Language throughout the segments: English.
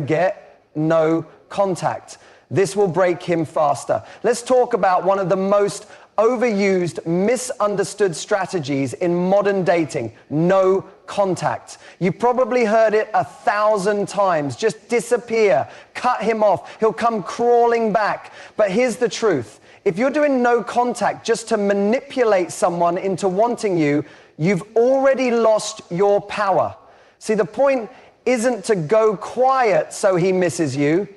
Get no contact. This will break him faster. Let's talk about one of the most overused, misunderstood strategies in modern dating: no contact. You probably heard it 1,000 times. Just disappear, cut him off, he'll come crawling back. But here's the truth. If you're doing no contact just to manipulate someone into wanting you, you've already lost your power. See, the point isn't to go quiet so he misses you.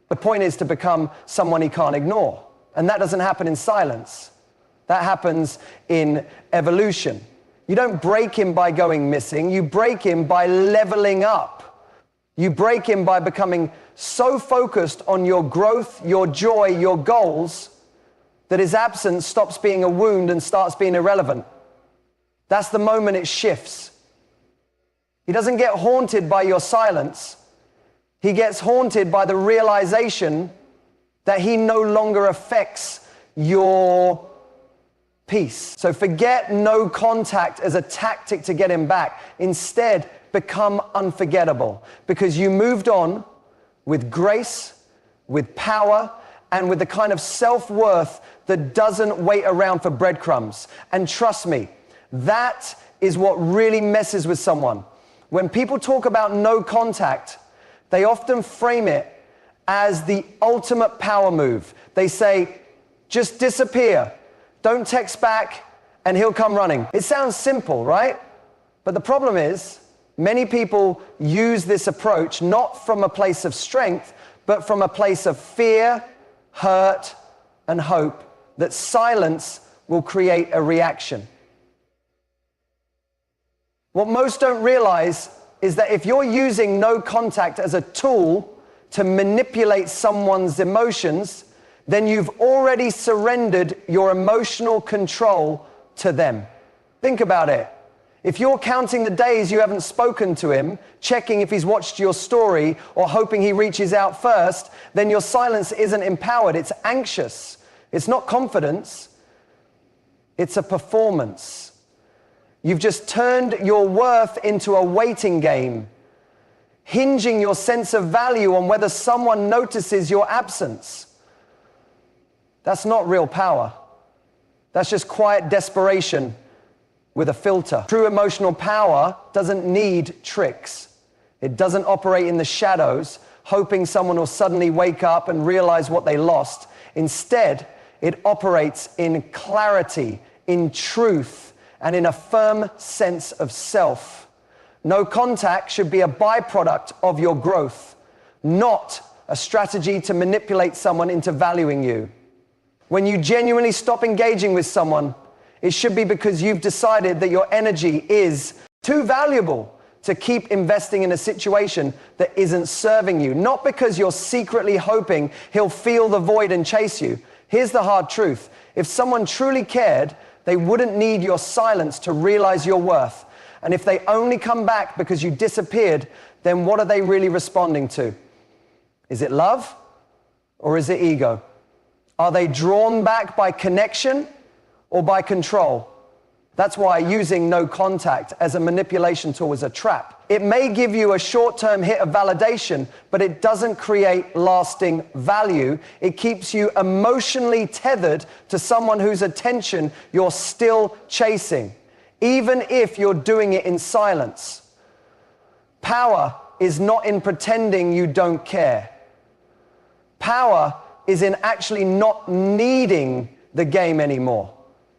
The point is to become someone he can't ignore. And that doesn't happen in silence. That happens in evolution. You don't break him by going missing. You break him by leveling up. You break him by becoming so focused on your growth, your joy, your goals, that his absence stops being a wound and starts being irrelevant. That's the moment it shifts. He doesn't get haunted by your silence. He gets haunted by the realization that he no longer affects your peace. So forget no contact as a tactic to get him back. Instead, become unforgettable, because you moved on with grace, with power, and with the kind of self-worth that doesn't wait around for breadcrumbs. And trust me, that is what really messes with someone. When people talk about no contact, they often frame it as the ultimate power move. They say, just disappear, don't text back, and he'll come running. It sounds simple, right? But the problem is, many people use this approach not from a place of strength, but from a place of fear, hurt, and hope that silence will create a reaction. What most don't realize is that if you're using no contact as a tool to manipulate someone's emotions, then you've already surrendered your emotional control to them. Think about it. If you're counting the days you haven't spoken to him, checking if he's watched your story, or hoping he reaches out first, then your silence isn't empowered, it's anxious. It's not confidence, it's a performance. You've just turned your worth into a waiting game, hinging your sense of value on whether someone notices your absence. That's not real power. That's just quiet desperation with a filter. True emotional power doesn't need tricks. It doesn't operate in the shadows, hoping someone will suddenly wake up and realize what they lost. Instead, it operates in clarity, in truth, and in a firm sense of self. No contact should be a byproduct of your growth, not a strategy to manipulate someone into valuing you. When you genuinely stop engaging with someone, it should be because you've decided that your energy is too valuable to keep investing in a situation that isn't serving you, not because you're secretly hoping he'll feel the void and chase you. Here's the hard truth. If someone truly cared, they wouldn't need your silence to realize your worth. And if they only come back because you disappeared, then what are they really responding to? Is it love or is it ego? Are they drawn back by connection or by control? That's why using no contact as a manipulation tool is a trap. It may give you a short-term hit of validation, but it doesn't create lasting value. It keeps you emotionally tethered to someone whose attention you're still chasing, even if you're doing it in silence. Power is not in pretending you don't care. Power is in actually not needing the game anymore.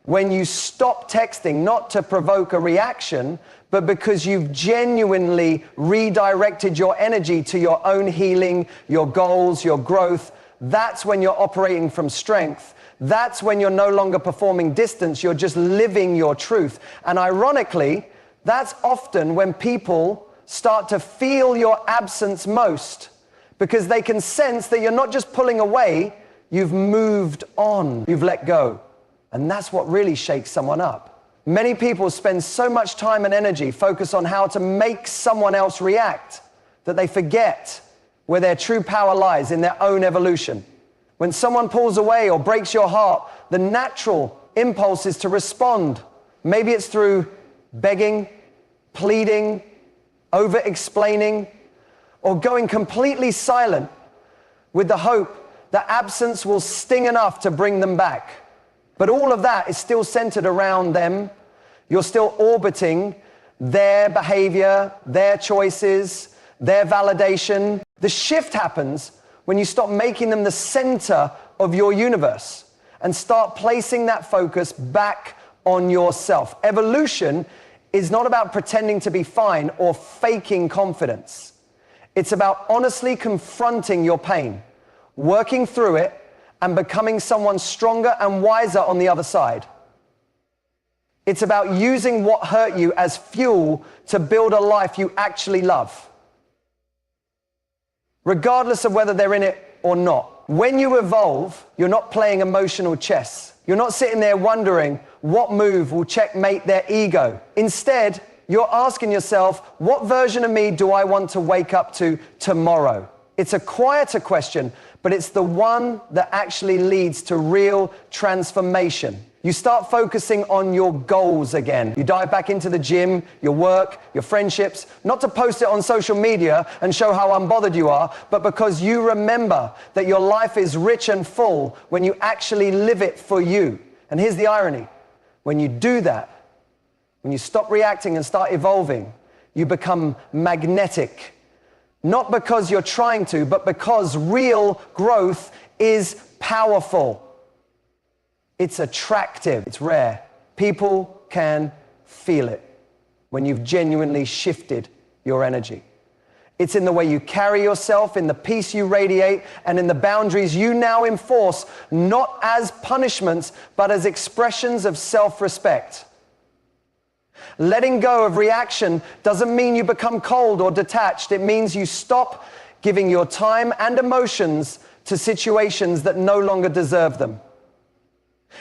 When you stop texting, not to provoke a reaction, but because you've genuinely redirected your energy to your own healing, your goals, your growth, that's when you're operating from strength. That's when you're no longer performing distance, you're just living your truth. And ironically, that's often when people start to feel your absence most, because they can sense that you're not just pulling away, you've moved on, you've let go. And that's what really shakes someone up. Many people spend so much time and energy focused on how to make someone else react that they forget where their true power lies in their own evolution. When someone pulls away or breaks your heart, the natural impulse is to respond. Maybe it's through begging, pleading, over-explaining, or going completely silent with the hope that absence will sting enough to bring them back. But all of that is still centered around them. You're still orbiting their behavior, their choices, their validation. The shift happens when you stop making them the center of your universe and start placing that focus back on yourself. Evolution is not about pretending to be fine or faking confidence. It's about honestly confronting your pain, working through it, and becoming someone stronger and wiser on the other side. It's about using what hurt you as fuel to build a life you actually love, regardless of whether they're in it or not. When you evolve, you're not playing emotional chess. You're not sitting there wondering what move will checkmate their ego. Instead, you're asking yourself, what version of me do I want to wake up to tomorrow? It's a quieter question, but it's the one that actually leads to real transformation. You start focusing on your goals again. You dive back into the gym, your work, your friendships, not to post it on social media and show how unbothered you are, but because you remember that your life is rich and full when you actually live it for you. And here's the irony. When you do that, when you stop reacting and start evolving, you become magnetic. Not because you're trying to, but because real growth is powerful. It's attractive. It's rare. People can feel it when you've genuinely shifted your energy. It's in the way you carry yourself, in the peace you radiate, and in the boundaries you now enforce, not as punishments, but as expressions of self-respect. Letting go of reaction doesn't mean you become cold or detached. It means you stop giving your time and emotions to situations that no longer deserve them.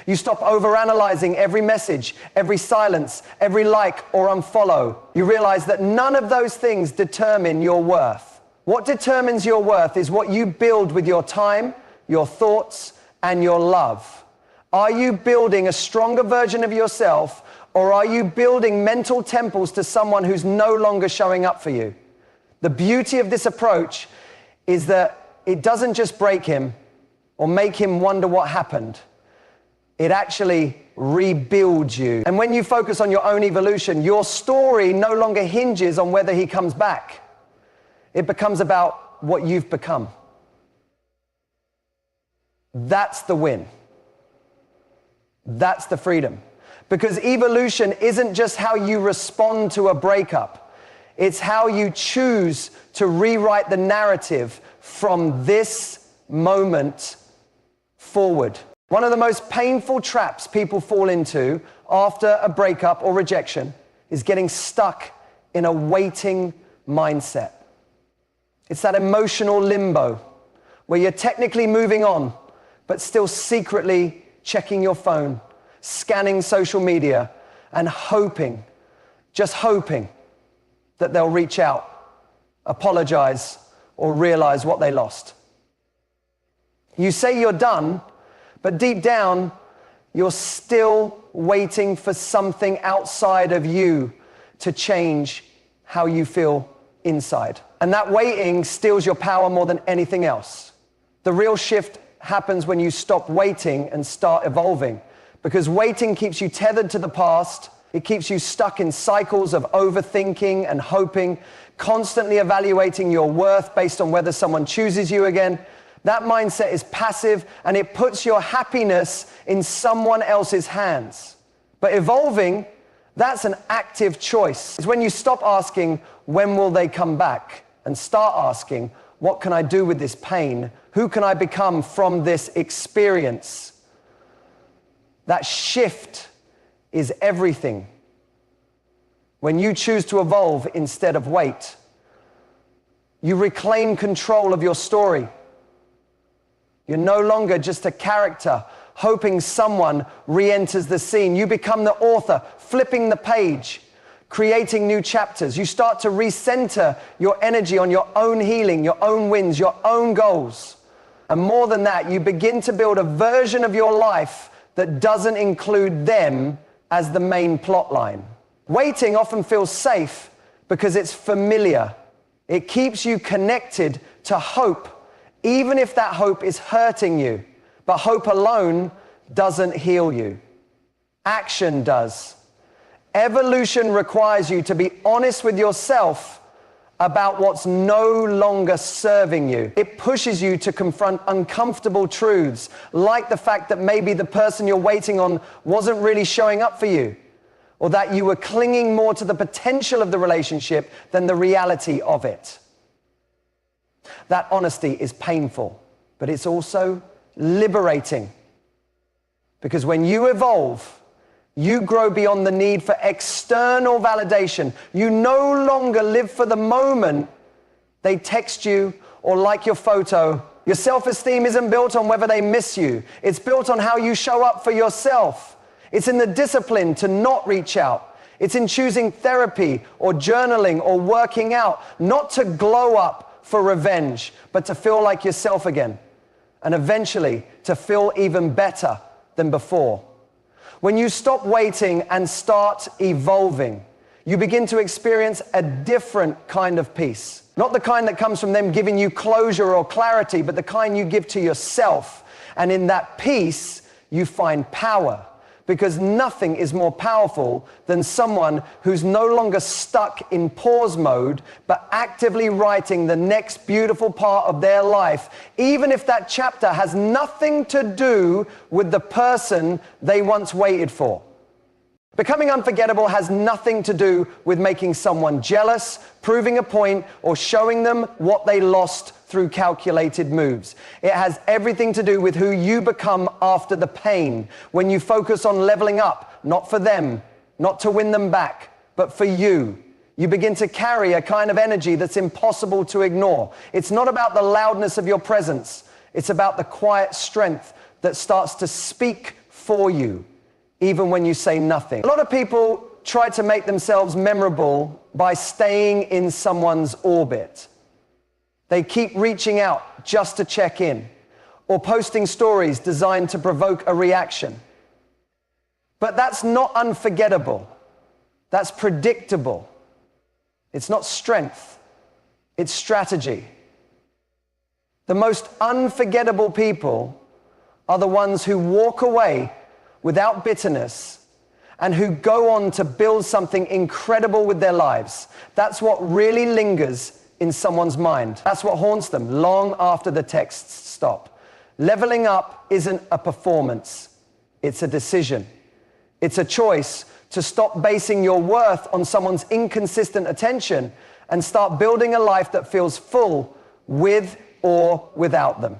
You stop overanalyzing every message, every silence, every like or unfollow. You realize that none of those things determine your worth. What determines your worth is what you build with your time, your thoughts, and your love. Are you building a stronger version of yourself, or are you building mental temples to someone who's no longer showing up for you? The beauty of this approach is that it doesn't just break him or make him wonder what happened. It actually rebuilds you. And when you focus on your own evolution, your story no longer hinges on whether he comes back. It becomes about what you've become. That's the win. That's the freedom. Because evolution isn't just how you respond to a breakup. It's how you choose to rewrite the narrative from this moment forward. One of the most painful traps people fall into after a breakup or rejection is getting stuck in a waiting mindset. It's that emotional limbo where you're technically moving on, but still secretly checking your phone, scanning social media, and hoping, just hoping, that they'll reach out, apologize, or realize what they lost. You say you're done, but deep down, you're still waiting for something outside of you to change how you feel inside. And that waiting steals your power more than anything else. The real shift happens when you stop waiting and start evolving. Because waiting keeps you tethered to the past. It keeps you stuck in cycles of overthinking and hoping, constantly evaluating your worth based on whether someone chooses you again. That mindset is passive, and it puts your happiness in someone else's hands. But evolving, that's an active choice. It's when you stop asking, when will they come back? And start asking, what can I do with this pain? Who can I become from this experience? That shift is everything. When you choose to evolve instead of wait, you reclaim control of your story. You're no longer just a character hoping someone re-enters the scene. You become the author, flipping the page, creating new chapters. You start to recenter your energy on your own healing, your own wins, your own goals. And more than that, you begin to build a version of your life that doesn't include them as the main plot line. Waiting often feels safe because it's familiar. It keeps you connected to hope, even if that hope is hurting you. But hope alone doesn't heal you. Action does. Evolution requires you to be honest with yourself about what's no longer serving you. It pushes you to confront uncomfortable truths, like the fact that maybe the person you're waiting on wasn't really showing up for you, or that you were clinging more to the potential of the relationship than the reality of it. That honesty is painful, but it's also liberating. Because when you evolve, you grow beyond the need for external validation. You no longer live for the moment they text you or like your photo. Your self-esteem isn't built on whether they miss you. It's built on how you show up for yourself. It's in the discipline to not reach out. It's in choosing therapy or journaling or working out, not to glow up for revenge, but to feel like yourself again, and eventually to feel even better than before. When you stop waiting and start evolving, you begin to experience a different kind of peace. Not the kind that comes from them giving you closure or clarity, but the kind you give to yourself. And in that peace, you find power. Because nothing is more powerful than someone who's no longer stuck in pause mode, but actively writing the next beautiful part of their life, even if that chapter has nothing to do with the person they once waited for. Becoming unforgettable has nothing to do with making someone jealous, proving a point, or showing them what they lost through calculated moves. It has everything to do with who you become after the pain, when you focus on leveling up, not for them, not to win them back, but for you. You begin to carry a kind of energy that's impossible to ignore. It's not about the loudness of your presence. It's about the quiet strength that starts to speak for you, even when you say nothing. A lot of people try to make themselves memorable by staying in someone's orbit. They keep reaching out just to check in, or posting stories designed to provoke a reaction. But that's not unforgettable. That's predictable. It's not strength. It's strategy. The most unforgettable people are the ones who walk away without bitterness and who go on to build something incredible with their lives. That's what really lingers in someone's mind. That's what haunts them long after the texts stop. Leveling up isn't a performance. It's a decision. It's a choice to stop basing your worth on someone's inconsistent attention and start building a life that feels full with or without them.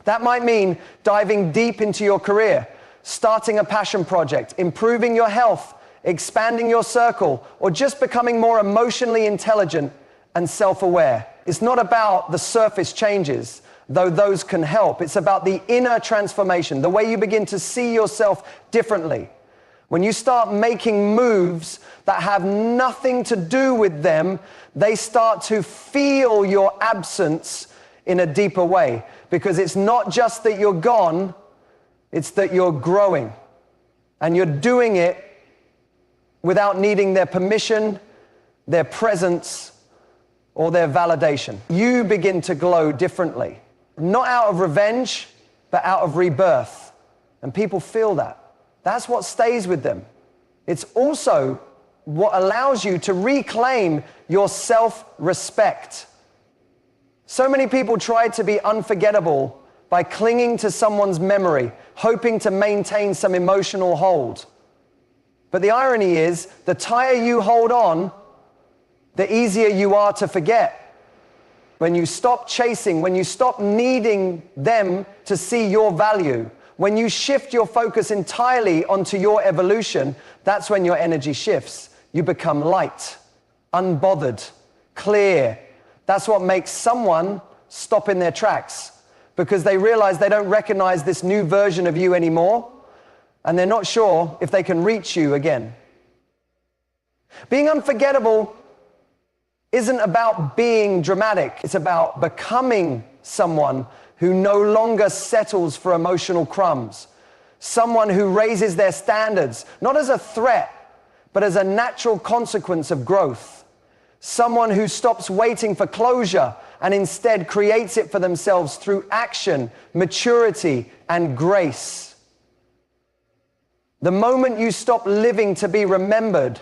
That might mean diving deep into your career, starting a passion project, improving your health, expanding your circle, or just becoming more emotionally intelligent and self-aware. It's not about the surface changes, though those can help. It's about the inner transformation, the way you begin to see yourself differently. When you start making moves that have nothing to do with them, they start to feel your absence in a deeper way. Because it's not just that you're gone, it's that you're growing. And you're doing it without needing their permission, their presence, or their validation. You begin to glow differently. Not out of revenge, but out of rebirth. And people feel that. That's what stays with them. It's also what allows you to reclaim your self-respect. So many people try to be unforgettable by clinging to someone's memory, hoping to maintain some emotional hold. But the irony is, the tighter you hold on, the easier you are to forget. When you stop chasing, when you stop needing them to see your value, when you shift your focus entirely onto your evolution, that's when your energy shifts. You become light, unbothered, clear. That's what makes someone stop in their tracks, because they realize they don't recognize this new version of you anymore, and they're not sure if they can reach you again. Being unforgettable isn't about being dramatic. It's about becoming someone who no longer settles for emotional crumbs. Someone who raises their standards, not as a threat, but as a natural consequence of growth. Someone who stops waiting for closure and instead creates it for themselves through action, maturity, and grace. The moment you stop living to be remembered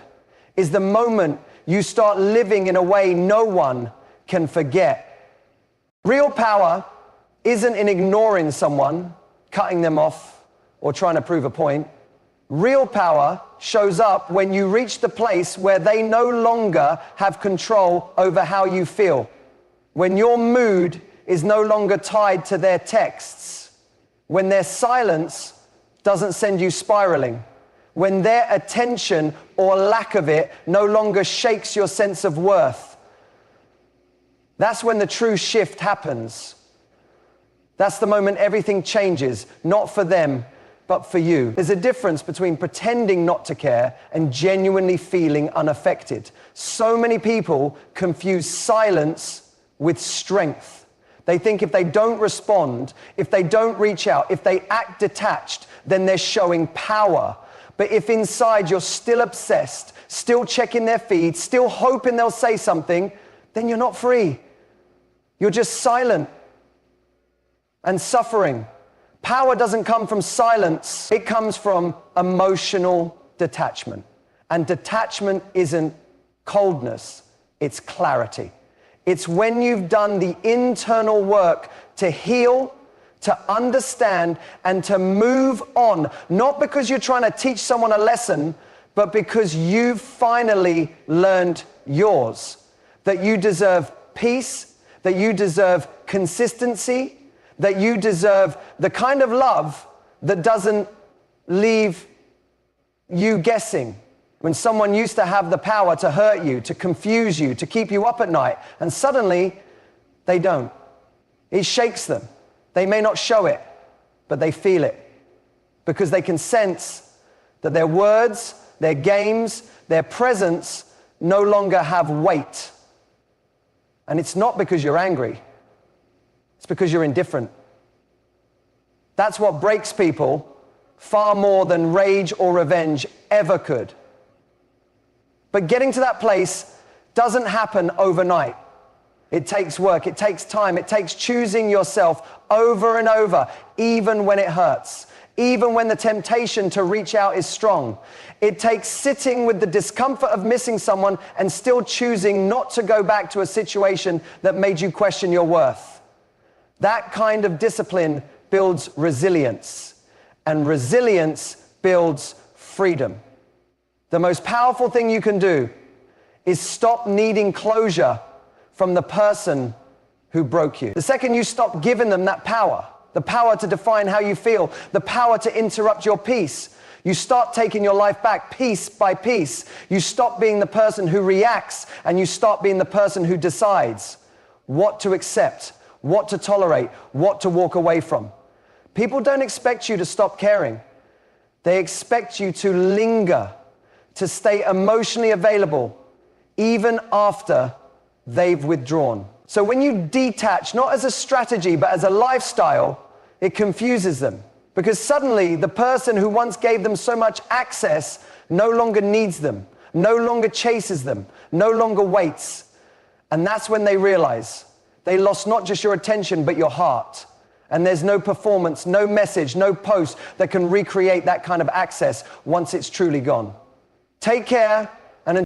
is the moment you start living in a way no one can forget. Real power isn't in ignoring someone, cutting them off, or trying to prove a point. Real power shows up when you reach the place where they no longer have control over how you feel. When your mood is no longer tied to their texts. When their silence doesn't send you spiraling. When their attention or lack of it no longer shakes your sense of worth. That's when the true shift happens. That's the moment everything changes, not for them, but for you. There's a difference between pretending not to care and genuinely feeling unaffected. So many people confuse silence with strength. They think if they don't respond, if they don't reach out, if they act detached, then they're showing power. But if inside you're still obsessed, still checking their feed, still hoping they'll say something, then you're not free. You're just silent and suffering. Power doesn't come from silence. It comes from emotional detachment. And detachment isn't coldness, it's clarity. It's when you've done the internal work to heal, to understand, and to move on. Not because you're trying to teach someone a lesson, but because you've finally learned yours. That you deserve peace, that you deserve consistency, that you deserve the kind of love that doesn't leave you guessing. When someone used to have the power to hurt you, to confuse you, to keep you up at night, and suddenly they don't. It shakes them. They may not show it, but they feel it. Because they can sense that their words, their games, their presence no longer have weight. And it's not because you're angry. It's because you're indifferent. That's what breaks people far more than rage or revenge ever could. But getting to that place doesn't happen overnight. It takes work, it takes time, it takes choosing yourself over and over, even when it hurts, even when the temptation to reach out is strong. It takes sitting with the discomfort of missing someone and still choosing not to go back to a situation that made you question your worth. That kind of discipline builds resilience, and resilience builds freedom. The most powerful thing you can do is stop needing closure from the person who broke you. The second you stop giving them that power, the power to define how you feel, the power to interrupt your peace, you start taking your life back piece by piece. You stop being the person who reacts and you start being the person who decides what to accept, what to tolerate, what to walk away from. People don't expect you to stop caring. They expect you to linger, to stay emotionally available, even after they've withdrawn. So when you detach, not as a strategy, but as a lifestyle, it confuses them. Because suddenly, the person who once gave them so much access no longer needs them, no longer chases them, no longer waits. And that's when they realize they lost not just your attention, but your heart. And there's no performance, no message, no post that can recreate that kind of access once it's truly gone. Take care